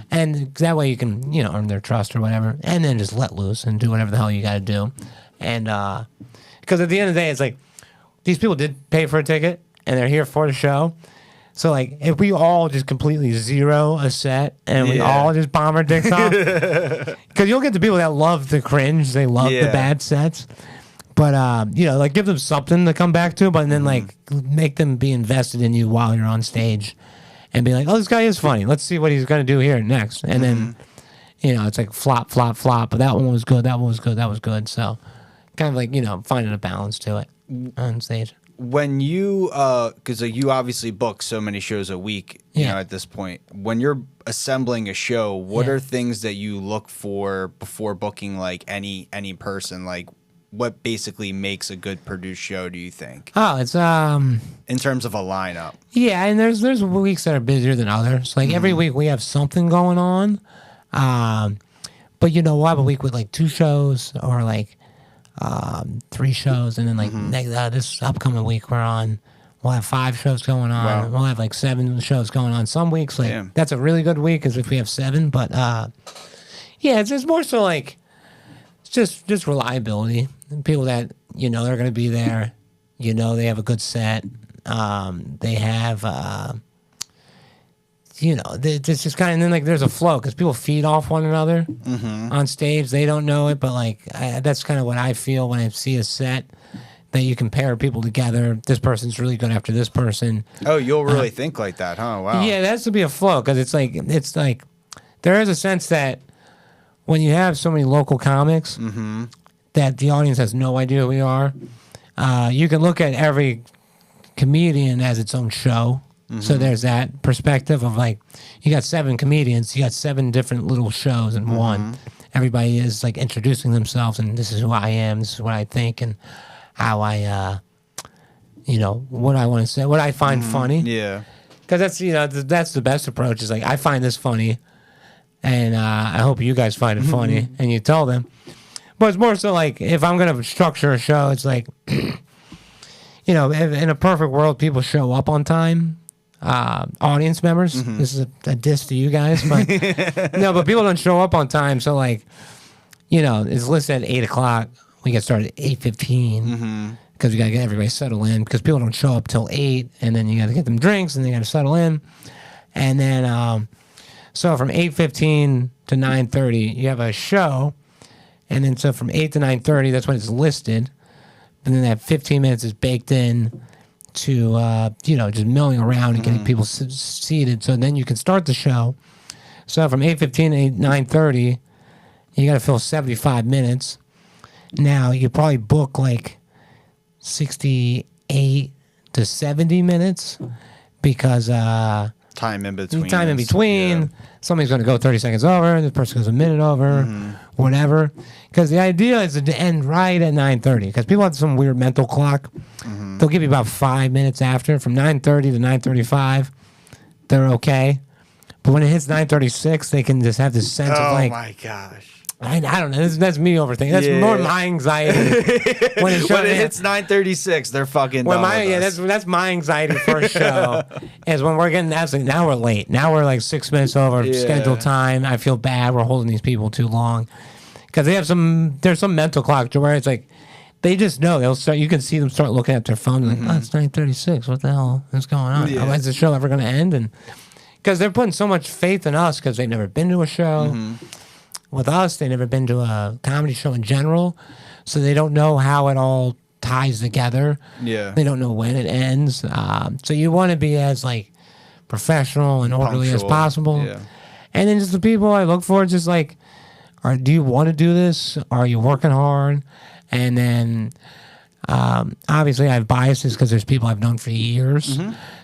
And that way you can, earn their trust or whatever. And then just let loose and do whatever the hell you got to do. And because at the end of the day, it's like, these people did pay for a ticket and they're here for the show. So, like, if we all just completely zero a set and we all just bomb our dicks off, because you'll get the people that love the cringe, they love the bad sets. But, like, give them something to come back to, but then, like, make them be invested in you while you're on stage and be like, oh, this guy is funny. Let's see what he's going to do here next. And then, it's like flop, flop, flop. But that one was good. That one was good. That was good. So, kind of like, finding a balance to it on stage. When you, because you obviously book so many shows a week, at this point, when you're assembling a show, what are things that you look for before booking like any person? Like, what basically makes a good produced show, do you think? Oh, it's in terms of a lineup. Yeah, and there's weeks that are busier than others. Like every week we have something going on. But we'll have a week with like 2 shows or like 3 shows, and then like this upcoming week we'll have 5 shows going on. Wow. We'll have like 7 shows going on. Some weeks that's a really good week, as if we have 7. But it's more so like it's just reliability. People that they're going to be there. They have a good set. They have it's just kind of, and then like there's a flow because people feed off one another on stage. They don't know it, but like that's kind of what I feel when I see a set, that you can pair people together. This person's really good after this person. Oh, you'll really think like that, huh? Wow. Yeah, that has to be a flow, because it's like there is a sense that when you have so many local comics that the audience has no idea who we are, you can look at every comedian as its own show. So there's that perspective of like, you got 7 comedians, you got 7 different little shows in one. Everybody is like introducing themselves, and this is who I am, this is what I think, and how I, what I want to say, what I find funny. Yeah. Because that's the best approach, is like, I find this funny, and I hope you guys find it funny, and you tell them. But it's more so like, if I'm going to structure a show, it's like, in a perfect world, people show up on time. Audience members, this is a diss to you guys, but no, but people don't show up on time. So like, it's listed at 8:00. We get started at 8:15 because we got to get everybody settled in, because people don't show up till 8, and then you got to get them drinks and they got to settle in. And then, so from 8:15 to 9:30, you have a show. And then, so from 8 to 9:30, that's when it's listed. And then that 15 minutes is baked in to just milling around and getting people seated, so then you can start the show. So from 8:15 to 9:30, you got to fill 75 minutes. Now you probably book like 68 to 70 minutes, because time in between. Yeah. Somebody's going to go 30 seconds over, this person goes a minute over, whatever. Because the idea is to end right at 9:30, because people have some weird mental clock. They'll give you about 5 minutes after. From 9:30 to 9:35, they're okay. But when it hits 9:36, they can just have this sense of like, oh my gosh. I don't know. That's me overthinking. That's more my anxiety. When it hits 9:36, they're fucking done with us. That's my anxiety for a show. Is when we're getting, that's like, now we're late. Now we're like 6 minutes over scheduled time. I feel bad. We're holding these people too long, because there's some mental clock to where it's like, they just know. They'll start. You can see them start looking at their phone, like, oh, it's 9:36. What the hell is going on? Yeah. Is the show ever going to end? And because they're putting so much faith in us, because they've never been to a show. With us, they've never been to a comedy show in general, so they don't know how it all ties together. Yeah, they don't know when it ends. So you want to be as like professional and orderly as possible. Yeah. And then just the people I look for, just like, do you want to do this? Are you working hard? And then obviously I have biases, because there's people I've known for years.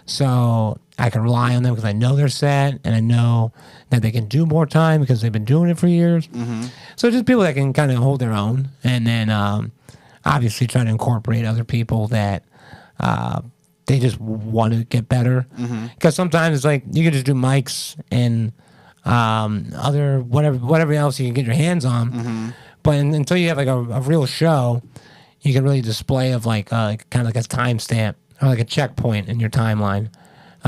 So I can rely on them because I know they're set, and I know that they can do more time because they've been doing it for years. So just people that can kind of hold their own, and then obviously try to incorporate other people that they just want to get better. Because sometimes it's like, you can just do mics and other whatever else you can get your hands on. But until you have like a real show, you can really display of like kind of like a timestamp or like a checkpoint in your timeline.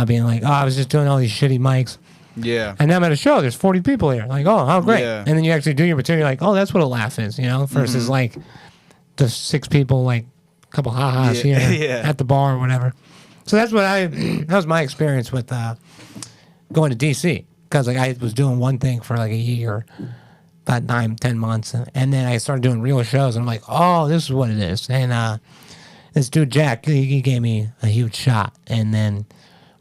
being like, oh, I was just doing all these shitty mics. Yeah. And now I'm at a show, there's 40 people here. Like, oh, how great. Yeah. And then you actually do your material, like, oh, that's what a laugh is, versus like the 6 people, like a couple ha-has here at the bar or whatever. So that's what that was my experience with going to DC. Because like I was doing one thing for like a year, about 9-10 months. And then I started doing real shows. And I'm like, oh, this is what it is. And this dude, Jack, he gave me a huge shot and then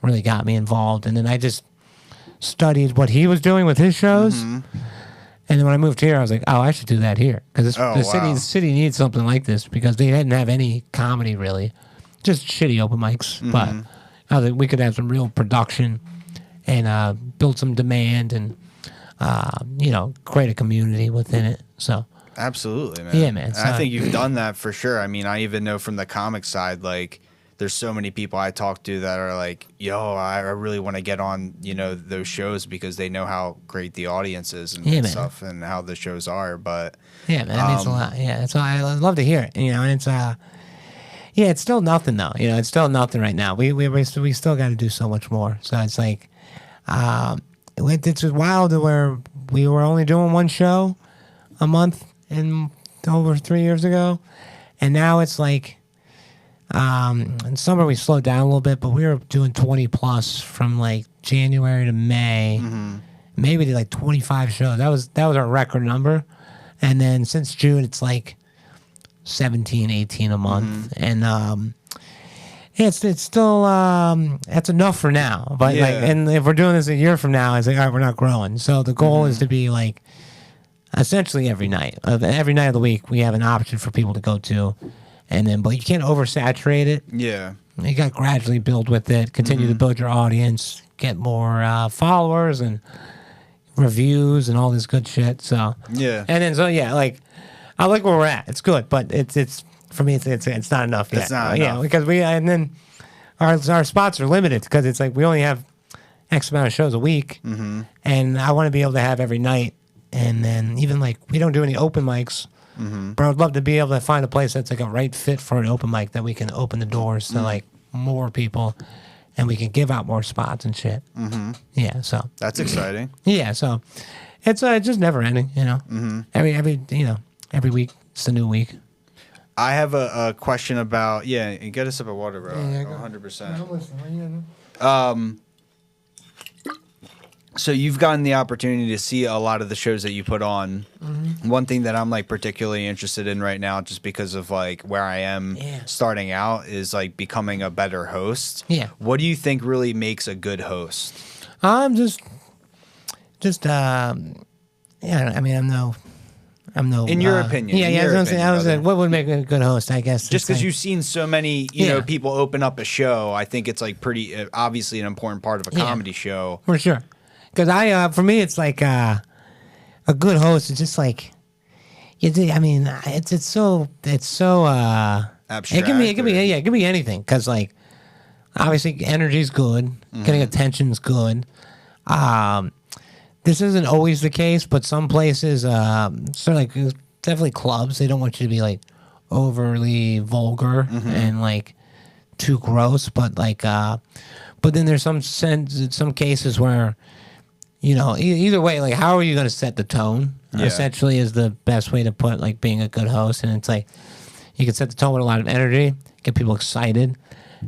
really got me involved. And then I just studied what he was doing with his shows. And then when I moved here, I was like, oh, I should do that here. Because the city needs something like this because they didn't have any comedy really. Just shitty open mics. But I think we could have some real production and build some demand and, create a community within it. So absolutely, man. Yeah, man. So, I think you've done that for sure. I mean, I even know from the comic side, like, there's so many people I talk to that are like, yo, I really want to get on, those shows because they know how great the audience is and stuff and how the shows are. But yeah, man, that means a lot. Yeah, so I love to hear it. And it's it's still nothing though. It's still nothing right now. We still got to do so much more. So it's like, it's wild where we were only doing one show a month over 3 years ago, and now it's like. In summer we slowed down a little bit, but we were doing 20 plus from like January to May, maybe to like 25 shows. That was our record number. And then since June, it's like 17, 18 a month. And, it's still, that's enough for now. But and if we're doing this a year from now, it's like, all right, we're not growing. So the goal is to be like essentially every night of the week, we have an option for people to go to. And then, but you can't oversaturate it. Yeah. You got to gradually build with it, continue to build your audience, get more followers and reviews and all this good shit. So, yeah. And then, like, I like where we're at. It's good, but it's for me, it's not enough yet. It's not enough. Yeah, because and then our spots are limited because it's like we only have X amount of shows a week. And I want to be able to have every night. And then even like, we don't do any open mics. But I would love to be able to find a place that's like a right fit for an open mic that we can open the doors to like more people and we can give out more spots and shit. Yeah, so that's exciting. Yeah, so it's just never ending, every week it's a new week. I have a question about get us up a water, bro. Yeah, 100%. So you've gotten the opportunity to see a lot of the shows that you put on. One thing that I'm like particularly interested in right now, just because of like where I am starting out, is like becoming a better host. Yeah. What do you think really makes a good host? I'm just I mean, I'm no. In your opinion. I was like, what would make a good host? I guess just because you've seen so many, people open up a show, I think it's like pretty obviously an important part of a comedy show. For sure. Because for me, it's like a good host is just like, it's so abstract. It can be anything. Because like, obviously, energy's good, getting attention's good. This isn't always the case, but some places, definitely clubs, they don't want you to be like overly vulgar and like too gross. But like, but then there's some cases where. Either way, like, how are you going to set the tone? Essentially, is the best way to put like being a good host. And it's like you can set the tone with a lot of energy, get people excited,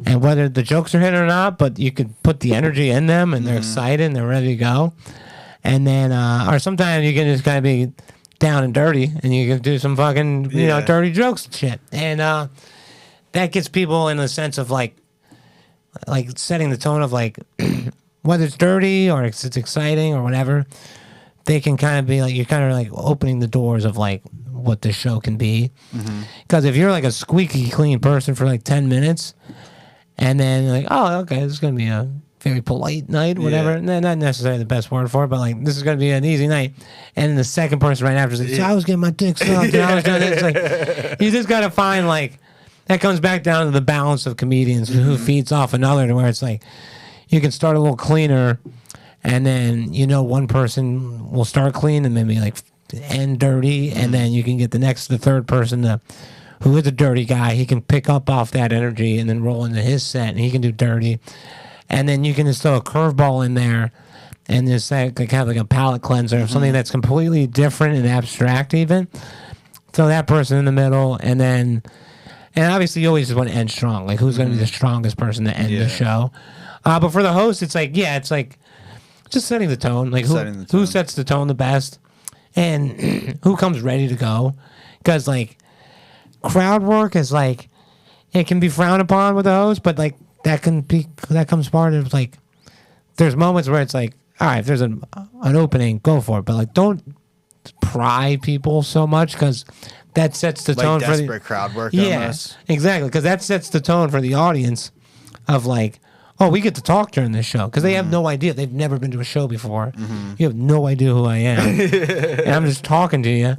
and whether the jokes are hit or not, but you could put the energy in them, and they're excited and they're ready to go. And then, or sometimes you can just kind of be down and dirty, and you can do some fucking dirty jokes and shit, and that gets people in the sense of like setting the tone of like. Whether it's dirty or it's exciting or whatever, they can kind of be like, you're kind of like opening the doors of like what the show can be. Because if you're like a squeaky clean person for like 10 minutes and then like, oh, okay, this is going to be a very polite night, whatever. Yeah. Not necessarily the best word for it, but like this is going to be an easy night. And then the second person right after is like, so I was getting my dick sucked. I was doing this. Like, you just got to find like, that comes back down to the balance of comedians who feeds off another to where it's like, you can start a little cleaner, and then one person will start clean and maybe like end dirty, and then you can get the third person who is a dirty guy. He can pick up off that energy and then roll into his set, and he can do dirty, and then you can just throw a curveball in there, and just say, like have like a palate cleanser of something that's completely different and abstract even. Throw that person in the middle, and obviously you always just want to end strong. Like who's going to be the strongest person to end the show? But for the host, it's like just setting the tone. Like who sets the tone the best, and who comes ready to go. Because like crowd work is like it can be frowned upon with the host, but like that comes part of like there's moments where it's like, all right, if there's an opening, go for it, but like don't pry people so much because that sets the tone for the crowd work. Yes, exactly, because that sets the tone for the audience of like, oh, we get to talk during this show because they have no idea. They've never been to a show before. You have no idea who I am, and I'm just talking to you,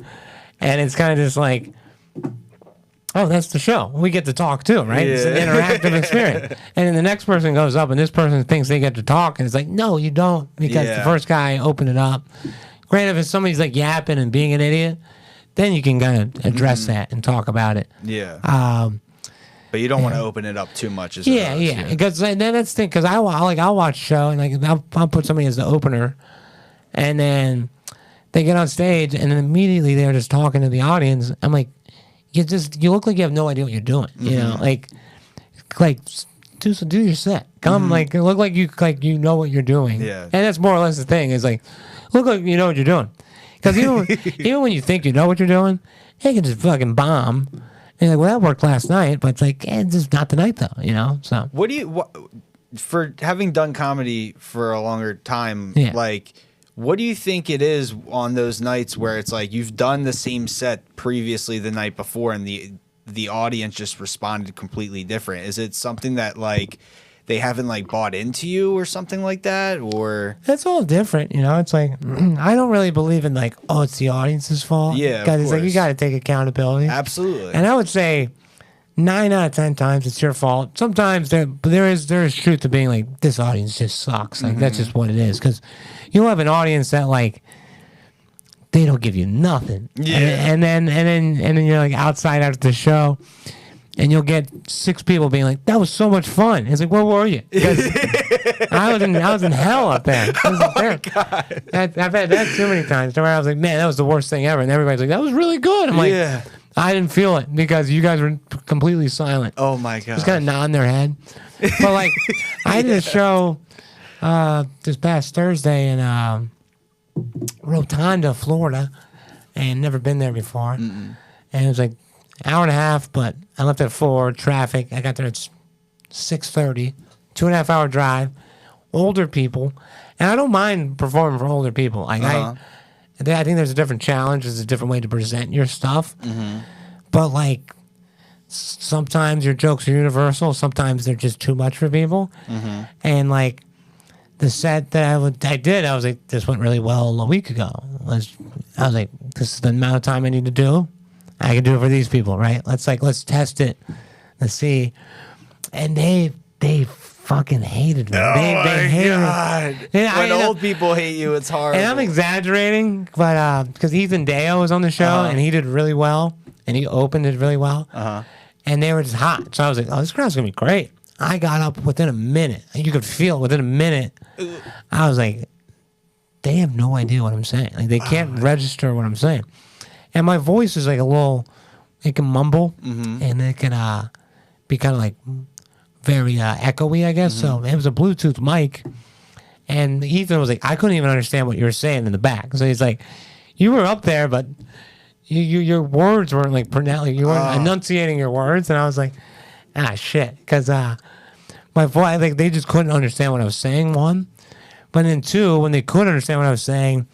and it's kind of just like, oh, that's the show. We get to talk too, right? It's an interactive experience. And then the next person goes up, and this person thinks they get to talk, and it's like, no, you don't, because the first guy opened it up. Granted, if somebody's like yapping and being an idiot, then you can kind of address that and talk about it. Yeah. But you don't want to open it up too much. Yeah. Because then that's the thing. Because I'll watch a show and like I'll put somebody as the opener, and then they get on stage and then immediately they're just talking to the audience. I'm like, you look like you have no idea what you're doing. You know, like do your set. Come like look like you know what you're doing. Yeah. And that's more or less the thing. Is like look like you know what you're doing. Because even when you think you know what you're doing, it can just fucking bomb. And you're like, well, that worked last night, but it's like, it's just not tonight though, you know? So for having done comedy for a longer time, like, what do you think it is on those nights where it's like you've done the same set previously the night before and the audience just responded completely different? Is it something that like they haven't like bought into you or something like that, or it's all different, you know? It's like I don't really believe in like, oh, it's the audience's fault. Yeah, because it's like you got to take accountability. Absolutely. And I would say 9 out of 10 times it's your fault. Sometimes there is truth to being like this audience just sucks. Like that's just what it is. Because you'll have an audience that like they don't give you nothing. Yeah. And then you're like outside after the show. And you'll get 6 people being like, "That was so much fun." It's like, "Where were you?" Because I was in hell up there. Oh my God. I've had that too many times. Where I was like, "Man, that was the worst thing ever," and everybody's like, "That was really good." I'm like, I didn't feel it because you guys were completely silent. Oh my God. Just kind of nodding their head. But like, I did a show this past Thursday in Rotunda, Florida, and never been there before. And it was like hour and a half, but I left at 4, traffic. I got there at 6:30, 2.5 hour drive, older people. And I don't mind performing for older people. Like I think there's a different challenge. There's a different way to present your stuff. But like sometimes your jokes are universal. Sometimes they're just too much for people. And like the set that I did, I was like, this went really well a week ago. I was like, this is the amount of time I need to do. I can do it for these people, right? Let's test it. Let's see. And they fucking hated me. They hated me. When old people hate you, it's hard. And I'm exaggerating, but because Ethan Deo was on the show and he did really well, and he opened it really well, and they were just hot. So I was like, oh, this crowd's gonna be great. I got up within a minute. You could feel it within a minute. I was like, they have no idea what I'm saying. Like they can't register what I'm saying. And my voice is like a little, it can mumble, and it can be kind of like very echoey, I guess. So it was a Bluetooth mic, and Ethan was like, I couldn't even understand what you were saying in the back. So he's like, you were up there, but your words weren't like pronounced. You weren't enunciating your words, and I was like, shit, because my voice, like they just couldn't understand what I was saying. 1, but then 2, when they could understand what I was saying,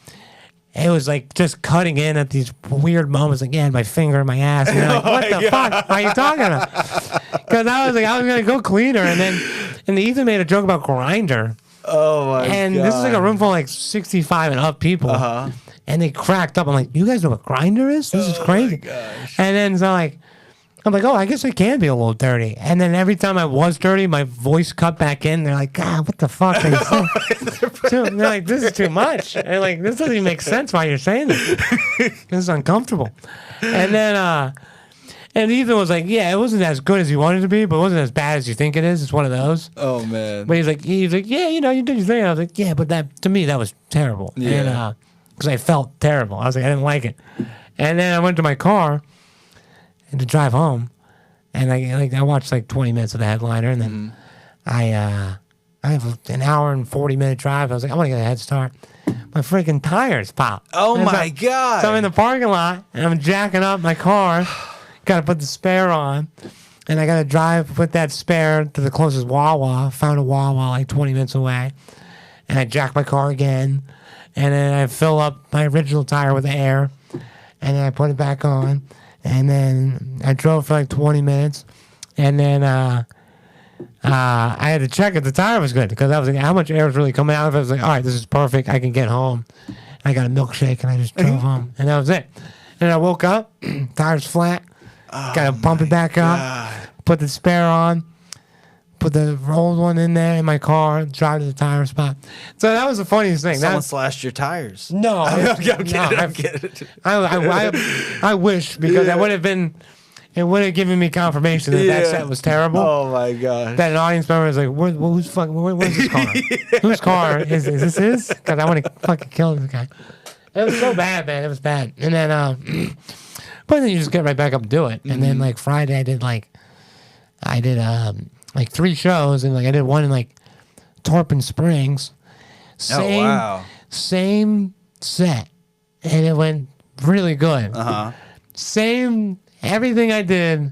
it was like just cutting in at these weird moments. Like, my finger in my ass. And they're like, what the fuck are you talking about? Because I was like, I was going to go cleaner. And Ethan made a joke about Grindr. Oh, my God. And this is like a room full of like 65 and up people. And they cracked up. I'm like, you guys know what Grindr is? This is crazy. Gosh. And then so like, I'm like, oh, I guess I can be a little dirty. And then every time I was dirty, my voice cut back in. They're like, God, what the fuck are you saying? They're like, this is too much. And like, this doesn't even make sense why you're saying this. This is uncomfortable. And then And Ethan was like, yeah, it wasn't as good as you wanted it to be, but it wasn't as bad as you think it is. It's one of those. Oh, man. But he's like, yeah, you did your thing. I was like, yeah, but to me, that was terrible. Yeah. Because I felt terrible. I was like, I didn't like it. And then I went to my car and to drive home, and I watched like 20 minutes of the headliner, and then I have an hour and 40-minute drive. I was like, I want to get a head start. My freaking tires popped. Oh, my God. So I'm in the parking lot, and I'm jacking up my car. Got to put the spare on, and I got to put that spare to the closest Wawa. Found a Wawa like 20 minutes away, and I jack my car again, and then I fill up my original tire with air, and then I put it back on, and then I drove for like 20 minutes, and then I had to check if the tire was good, because I was like, how much air is really coming out of it? I was like, all right, this is perfect. I can get home. I got a milkshake, and I just drove home, and that was it. And I woke up, tire's flat. Got to pump it back up, put the spare on, put the old one in there in my car, drive to the tire spot. So that was the funniest thing. Someone slashed your tires. No. I'm kidding. I wish, because that would have been, it would have given me confirmation that set was terrible. Oh, my gosh. That an audience member was like, where's this car? Whose car? Is this his? Because I want to fucking kill this guy. It was so bad, man. It was bad. And then, but then you just get right back up and do it. And then like Friday, I did like 3 shows, and like I did one in like Torpin Springs. Same set, and it went really good. Same everything I did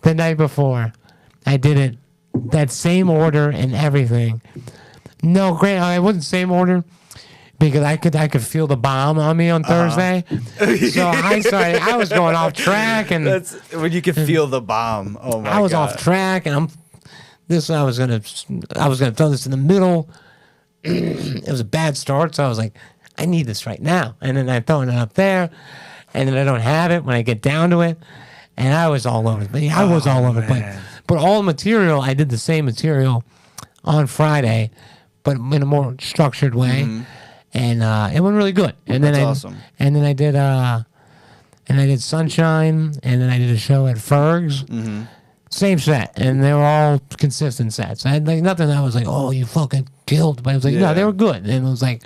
the night before. I did it that same order and everything. No, great. I wasn't same order, because I could feel the bomb on me on Thursday. So I was going off track, and that's when you could feel the bomb. Oh my God. I was off track, and I was gonna throw this in the middle. It was a bad start, so I was like, I need this right now. And then I'm throwing it up there, and then I don't have it when I get down to it. And I was all over it. I was all over it. But all the material, I did the same material on Friday, but in a more structured way. And it went really good. And then awesome. And then I did Sunshine, and then I did a show at Ferg's. Same set, and they were all consistent sets. I had like nothing that was like, oh, you fucking killed. But it was like, no, they were good. And it was like,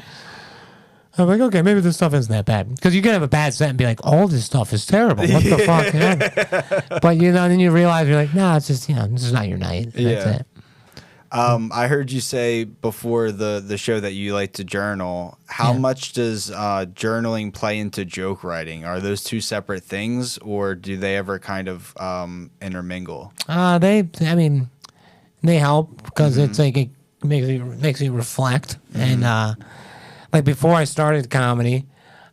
I'm like, okay, maybe this stuff isn't that bad. Because you can have a bad set and be like, all this stuff is terrible. What the fuck? But then you realize, you're like, no, it's just, this is not your night. That's it. I heard you say before the show that you like to journal. How much does journaling play into joke writing? Are those two separate things, or do they ever kind of intermingle? They help, because it's like it makes you reflect. And like before I started comedy,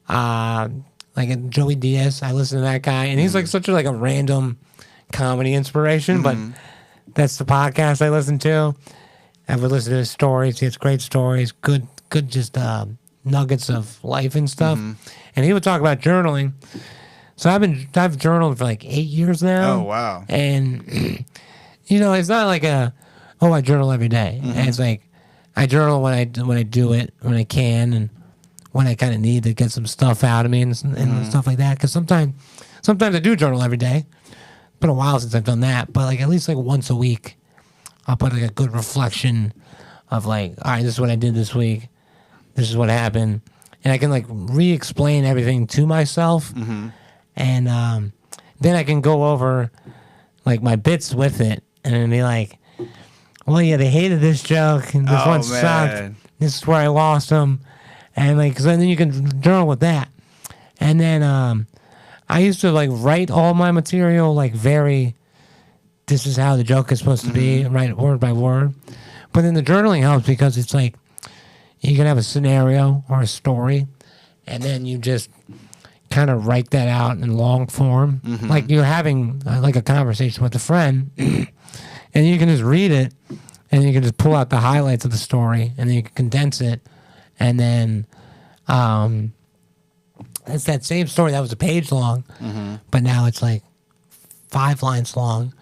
like Joey Diaz, I listened to that guy, and he's like such a random comedy inspiration, but that's the podcast I listen to. I would listen to his stories. He has great stories, good just nuggets of life and stuff. And he would talk about journaling. So I've journaled for like 8 years now. Oh, wow. And it's not like I journal every day. And it's like I journal when I do it, when I can, and when I kind of need to get some stuff out of me and stuff like that. Because sometimes I do journal every day. It's been a while since I've done that, but like at least like once a week, I'll put like a good reflection of like, all right, this is what I did this week. This is what happened. And I can like re-explain everything to myself. And then I can go over like my bits with it and then be like, well, yeah, they hated this joke and this one sucked. This is where I lost them. And like, so then you can journal with that. And then I used to like write all my material like this is how the joke is supposed to be, write word by word. But then the journaling helps, because it's like you can have a scenario or a story, and then you just kind of write that out in long form. Like you're having like a conversation with a friend, and you can just read it, and you can just pull out the highlights of the story, and then you can condense it, and then it's that same story that was a page long, but now it's like 5 lines long.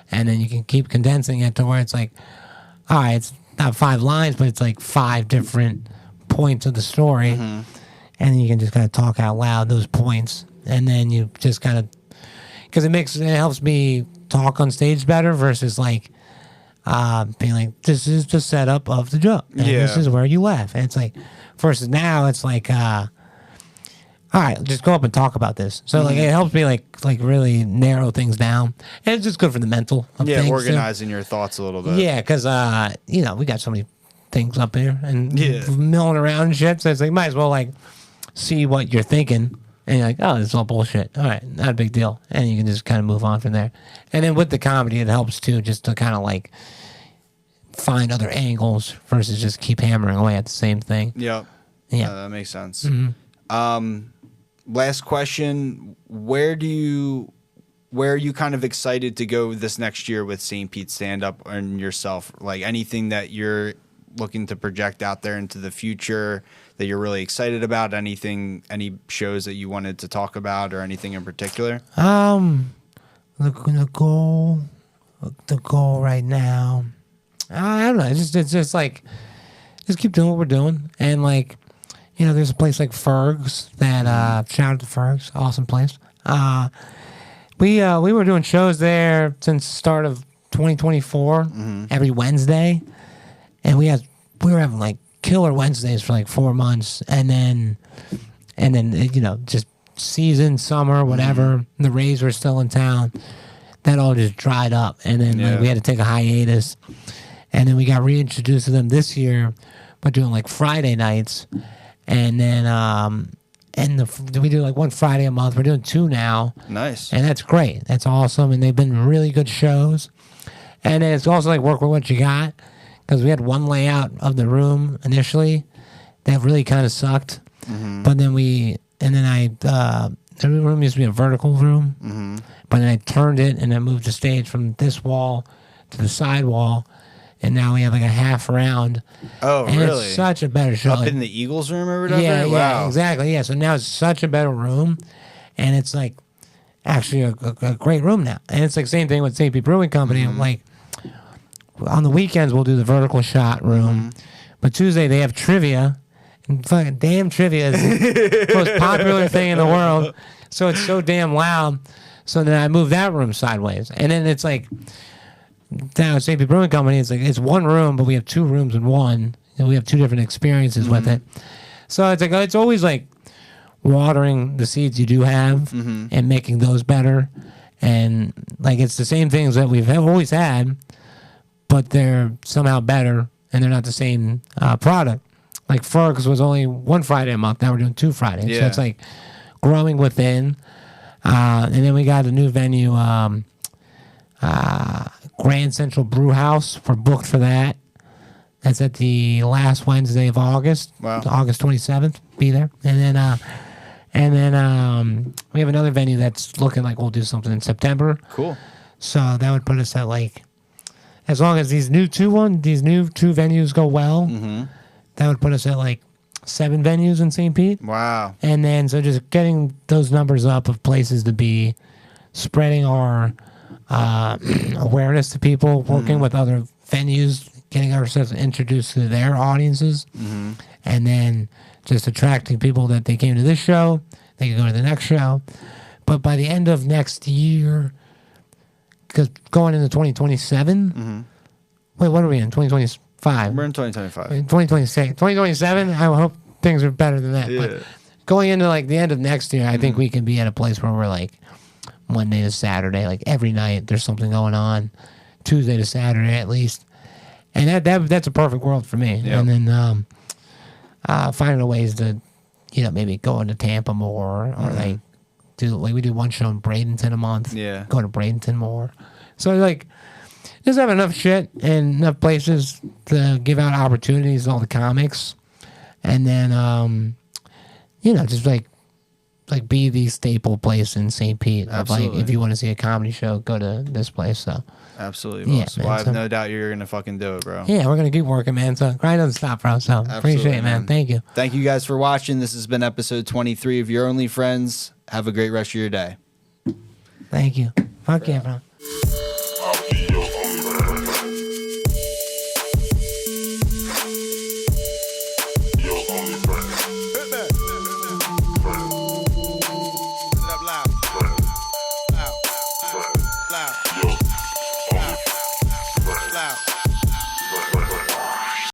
And then you can keep condensing it to where it's like, all right, it's not 5 lines, but it's like 5 different points of the story. And then you can just kind of talk out loud those points. And then you just kind of because it helps me talk on stage better versus like being like, this is the setup of the joke, and this is where you laugh, and it's like versus now it's like all right, just go up and talk about this. So like it helps me like really narrow things down, and it's just good for the mental of things organizing your thoughts a little bit. Yeah, because you know, we got so many things up here and milling around and shit, so it's like might as well like see what you're thinking, and you're like, oh, this is all bullshit. All right, not a big deal, and you can just kind of move on from there. And then with the comedy, it helps too, just to kind of like find other angles versus just keep hammering away at the same thing. Yep. Yeah, that makes sense. Last question: Where are you kind of excited to go this next year with St. Pete stand up and yourself? Like anything that you're looking to project out there into the future that you're really excited about? Anything, any shows that you wanted to talk about, or anything in particular? The goal right now, I don't know. It's just like just keep doing what we're doing, and like. You know, there's a place like Ferg's that shout out to Ferg's, awesome place. We were doing shows there since the start of 2024 every Wednesday, and we were having like killer Wednesdays for like 4 months, and then you know, just season, summer, whatever. The Rays were still in town. That all just dried up, and then like, we had to take a hiatus, and then we got reintroduced to them this year by doing like Friday nights. And then, we do like one Friday a month. We're doing 2 now. Nice. And that's great. That's awesome. And they've been really good shows. And then it's also like work with what you got. Because we had one layout of the room initially that really kind of sucked. But then the room used to be a vertical room. But then I turned it and I moved the stage from this wall to the side wall. And now we have like a half round. Oh, and really? It's such a better show. Up in the Eagles room or whatever? Yeah, wow. Exactly. Yeah, so now it's such a better room. And it's like actually a great room now. And it's like same thing with St. Pete Brewing Company. Like on the weekends, we'll do the vertical shot room. But Tuesday, they have trivia. And fucking damn trivia is the most popular thing in the world. So it's so damn loud. So then I move that room sideways. And then it's like... Now at St. Pete Brewing Company, it's like it's one room, but we have 2 rooms in one. And we have 2 different experiences with it. So it's like it's always like watering the seeds you do have and making those better. And like it's the same things that we've always had, but they're somehow better and they're not the same product. Like Ferg's was only 1 Friday a month. Now we're doing 2 Fridays. Yeah. So it's like growing within. And then we got a new venue. Grand Central Brew House. We're booked for that. That's at the last Wednesday of August. Wow. August 27th. Be there. And then we have another venue that's looking like we'll do something in September. Cool. So that would put us at like, as long as these new 2 venues go well, that would put us at like 7 venues in St. Pete. Wow. And then so just getting those numbers up of places to be, spreading our awareness to people, working with other venues, getting ourselves introduced to their audiences, and then just attracting people that they came to this show, they can go to the next show. But by the end of next year, because going into 2027, wait, what are we in? 2025? We're in 2025. 2026. 2027, I hope things are better than that. Yeah. But going into like the end of next year, I think we can be at a place where we're like, Monday to Saturday, like every night there's something going on. Tuesday to Saturday at least, and that's a perfect world for me. Yep. And then finding ways to, you know, maybe go into Tampa more, or like we do one show in Bradenton a month. Yeah, go to Bradenton more. So like, just have enough shit and enough places to give out opportunities to all the comics, and then you know, just like be the staple place in St. Pete. Absolutely. Like if you want to see a comedy show, go to this place. So absolutely, boss. Yeah, well, I have no doubt you're gonna fucking do it, bro. Yeah, we're gonna keep working, man. So grind doesn't stop, bro. So appreciate it, man. Thank you. Thank you guys for watching. This has been episode 23 of Your Only Friends. Have a great rest of your day. Thank you. Fuck yeah, bro.